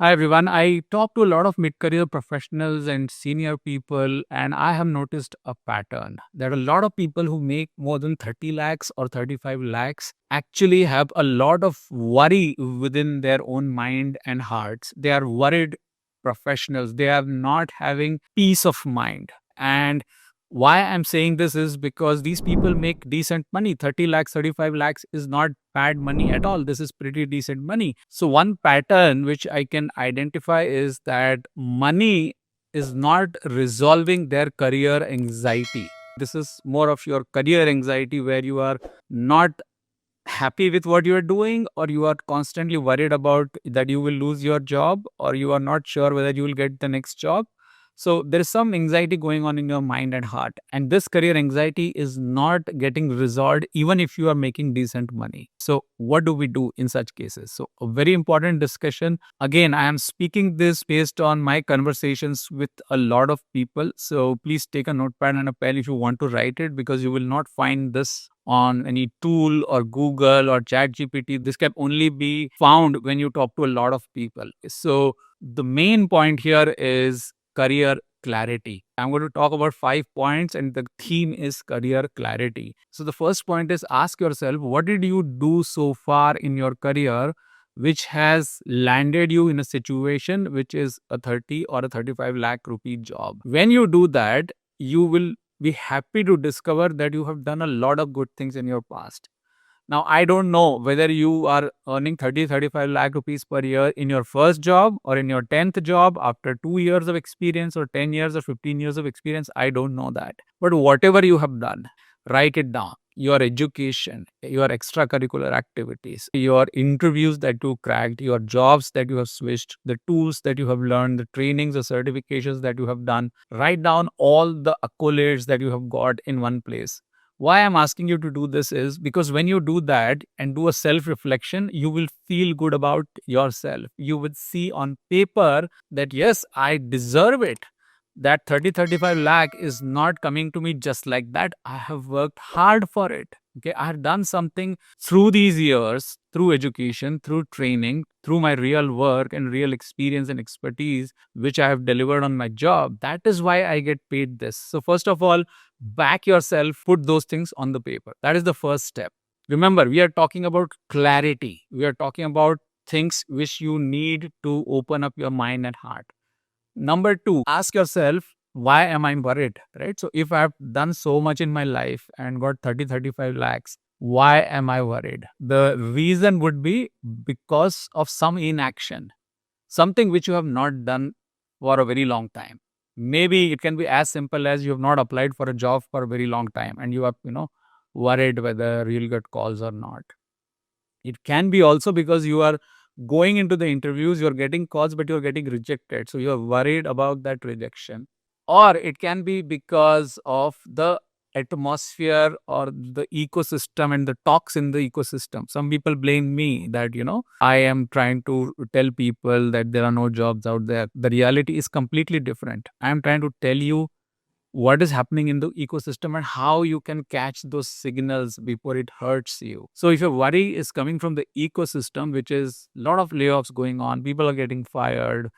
Hi everyone. I talk to a lot of mid-career professionals and senior people, and I have noticed a pattern. There are a lot of people who make more than 30 lakhs or 35 lakhs actually have a lot of worry within their own mind and hearts. They are worried professionals. They are not having peace of mind. And why I'm saying this is because these people make decent money. 30 lakhs, 35 lakhs is not bad money at all. This is pretty decent money. So, one pattern which I can identify is that money is not resolving their career anxiety. This is more of your career anxiety where you are not happy with what you are doing, or you are constantly worried about that you will lose your job, or you are not sure whether you will get the next job. So there is some anxiety going on in your mind and heart, and this career anxiety is not getting resolved even if you are making decent money. So what do we do in such cases? So a very important discussion. Again, I am speaking this based on my conversations with a lot of people, so please take a notepad and a pen if you want to write it, because you will not find this on any tool or Google or Chat GPT. This can only be found when you talk to a lot of people. So the main point here is career clarity. I'm going to talk about 5 points, and the theme is career clarity. So the first point is, ask yourself, what did you do so far in your career which has landed you in a situation which is a 30 or a 35 lakh rupee job? When you do that, you will be happy to discover that you have done a lot of good things in your past. Now, I don't know whether you are earning 30, 35 lakh rupees per year in your first job or in your 10th job after 2 years of experience, or 10 years or 15 years of experience. I don't know that. But whatever you have done, write it down. Your education, your extracurricular activities, your interviews that you cracked, your jobs that you have switched, the tools that you have learned, the trainings or certifications that you have done. Write down all the accolades that you have got in one place. Why I'm asking you to do this is because when you do that and do a self reflection, you will feel good about yourself. You would see on paper that, yes, I deserve it. That 30, 35 lakh is not coming to me just like that. I have worked hard for it. Okay, I have done something through these years, through education, through training, through my real work and real experience and expertise, which I have delivered on my job. That is why I get paid this. So, first of all, back yourself, put those things on the paper. That is the first step. Remember, we are talking about clarity. We are talking about things which you need to open up your mind and heart. Number two, ask yourself, why am I worried? Right? So, if I've done so much in my life and got 30, 35 lakhs, why am I worried? The reason would be because of some inaction, something which you have not done for a very long time. Maybe it can be as simple as you have not applied for a job for a very long time and you are, worried whether you'll get calls or not. It can be also because you are going into the interviews, you're getting calls, but you're getting rejected. So you're worried about that rejection. Or it can be because of the atmosphere or the ecosystem and the talks in the ecosystem. Some people blame me that, I am trying to tell people that there are no jobs out there. The reality is completely different. I am trying to tell you what is happening in the ecosystem and how you can catch those signals before it hurts you. So if your worry is coming from the ecosystem, which is a lot of layoffs going on, people are getting fired,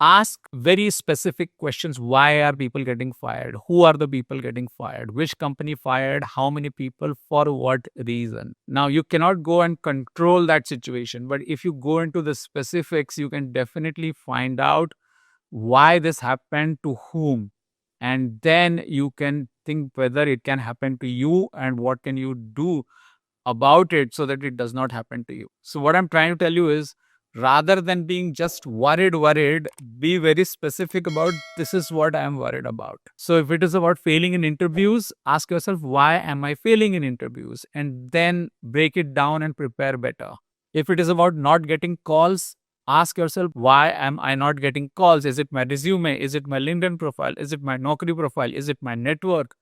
ask very specific questions. Why are people getting fired? Who are the people getting fired? Which company fired? How many people? For what reason? Now, you cannot go and control that situation, but if you go into the specifics, you can definitely find out why this happened to whom, and then you can think whether it can happen to you and what can you do about it so that it does not happen to you. So what I'm trying to tell you is, rather than being just worried, be very specific about, this is what I am worried about. So if it is about failing in interviews, ask yourself, why am I failing in interviews, and then break it down and prepare better. If it is about not getting calls, ask yourself, why am I not getting calls? Is it my resume? Is it my LinkedIn profile? Is it my Naukri profile? Is it my network?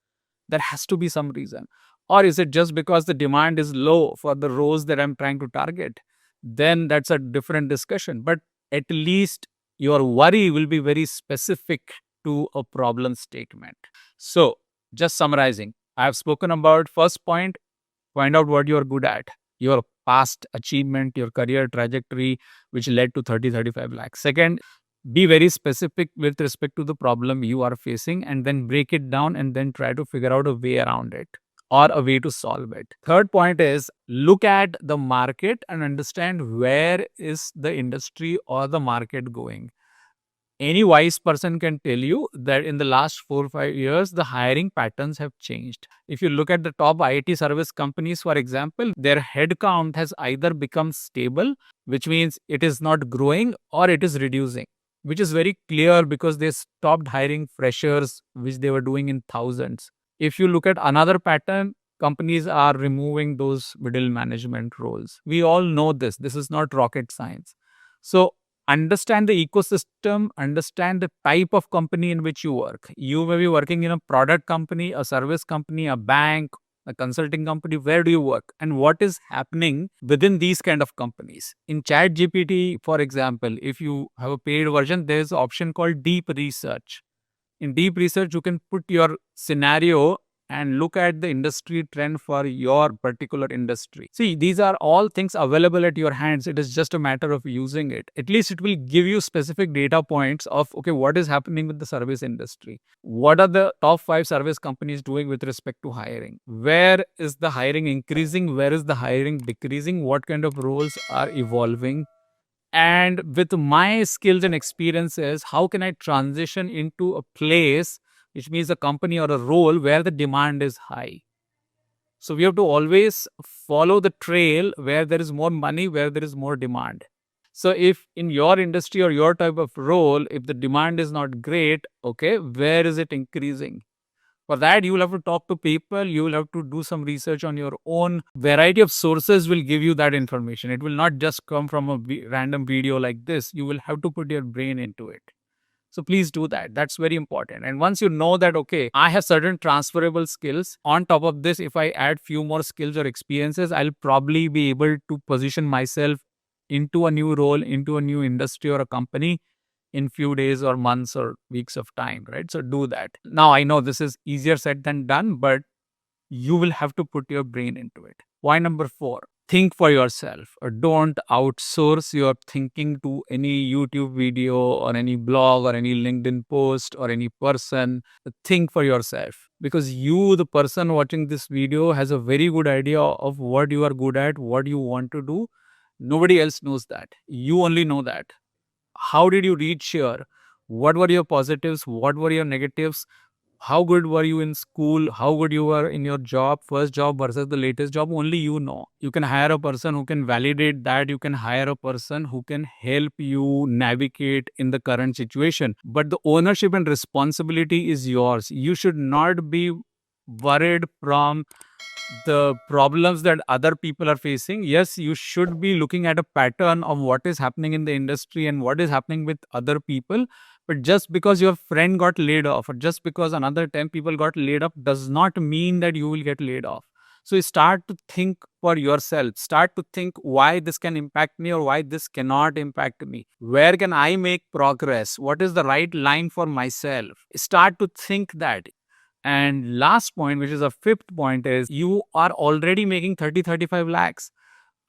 There has to be some reason. Or is it just because the demand is low for the roles that I'm trying to target? Then that's a different discussion. But at least your worry will be very specific to a problem statement. So, just summarizing, I have spoken about first point, find out what you're good at. Your past achievement, your career trajectory, which led to 30, 35 lakhs. Second, be very specific with respect to the problem you are facing and then break it down and then try to figure out a way around it or a way to solve it. Third point is look at the market and understand where is the industry or the market going. Any wise person can tell you that in the last 4 or 5 years, the hiring patterns have changed. If you look at the top IT service companies, for example, their headcount has either become stable, which means it is not growing, or it is reducing, which is very clear because they stopped hiring freshers, which they were doing in thousands. If you look at another pattern, companies are removing those middle management roles. We all know this. This is not rocket science. So, understand the ecosystem, understand the type of company in which you work. You may be working in a product company, a service company, a bank, a consulting company. Where do you work and what is happening within these kind of companies? In chat gpt, for example, if you have a paid version, there's an option called deep research. In deep research, you can put your scenario and look at the industry trend for your particular industry. See, these are all things available at your hands. It is just a matter of using it. At least it will give you specific data points of, okay, what is happening with the service industry? What are the top 5 service companies doing with respect to hiring? Where is the hiring increasing? Where is the hiring decreasing? What kind of roles are evolving? And with my skills and experiences, how can I transition into a place, which means a company or a role where the demand is high? So we have to always follow the trail where there is more money, where there is more demand. So if in your industry or your type of role, if the demand is not great, okay, where is it increasing? For that, you will have to talk to people. You will have to do some research on your own. Variety of sources will give you that information. It will not just come from a random video like this. You will have to put your brain into it. So please do that. That's very important. And once you know that, okay, I have certain transferable skills. On top of this, if I add few more skills or experiences, I'll probably be able to position myself into a new role, into a new industry or a company in few days or months or weeks of time, right? So do that. Now I know this is easier said than done, but you will have to put your brain into it. Point number 4, think for yourself. Or don't outsource your thinking to any YouTube video or any blog or any LinkedIn post or any person. Think for yourself, because you, the person watching this video, has a very good idea of what you are good at, what you want to do. Nobody else knows that. You only know that. How did you reach here? What were your positives? What were your negatives? How good were you in school? How good you were in your job, first job versus the latest job? Only you know. You can hire a person who can validate that. You can hire a person who can help you navigate in the current situation. But the ownership and responsibility is yours. You should not be worried from the problems that other people are facing. Yes, you should be looking at a pattern of what is happening in the industry and what is happening with other people. But just because your friend got laid off or just because another 10 people got laid off does not mean that you will get laid off. So you start to think for yourself. Start to think why this can impact me or why this cannot impact me. Where can I make progress? What is the right line for myself? Start to think that. And last point, which is a fifth point, is you are already making 30, 35 lakhs.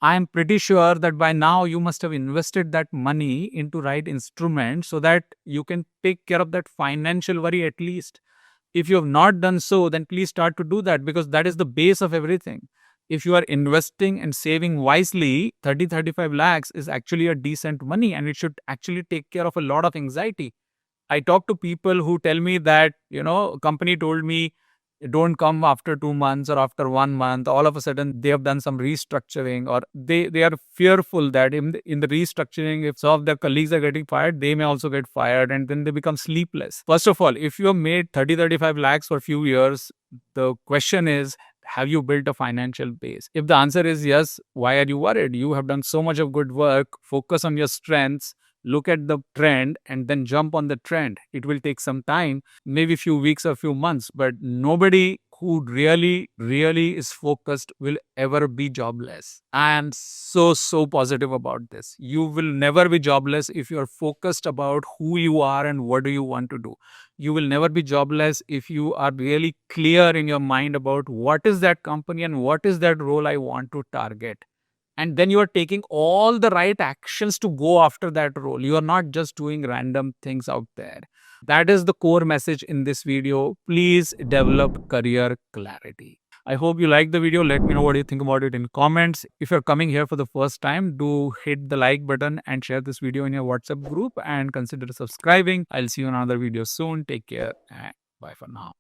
I am pretty sure that by now you must have invested that money into right instruments so that you can take care of that financial worry at least. If you have not done so, then please start to do that, because that is the base of everything. If you are investing and saving wisely, 30, 35 lakhs is actually a decent money, and it should actually take care of a lot of anxiety. I talk to people who tell me that, company told me don't come after 2 months or after 1 month. All of a sudden, they have done some restructuring, or they are fearful that in the restructuring, if some of their colleagues are getting fired, they may also get fired, and then they become sleepless. First of all, if you have made 30, 35 lakhs for a few years, the question is, have you built a financial base? If the answer is yes, why are you worried? You have done so much of good work. Focus on your strengths, look at the trend, and then jump on the trend. It will take some time, maybe a few weeks or a few months, but nobody who really is focused will ever be jobless. I am so positive about this. You will never be jobless if you are focused about who you are and what do you want to do. You will never be jobless if you are really clear in your mind about what is that company and what is that role I want to target. And then you are taking all the right actions to go after that role. You are not just doing random things out there. That is the core message in this video. Please develop career clarity. I hope you like the video. Let me know what you think about it in comments. If you're coming here for the first time, do hit the like button and share this video in your WhatsApp group and consider subscribing. I'll see you in another video soon. Take care and bye for now.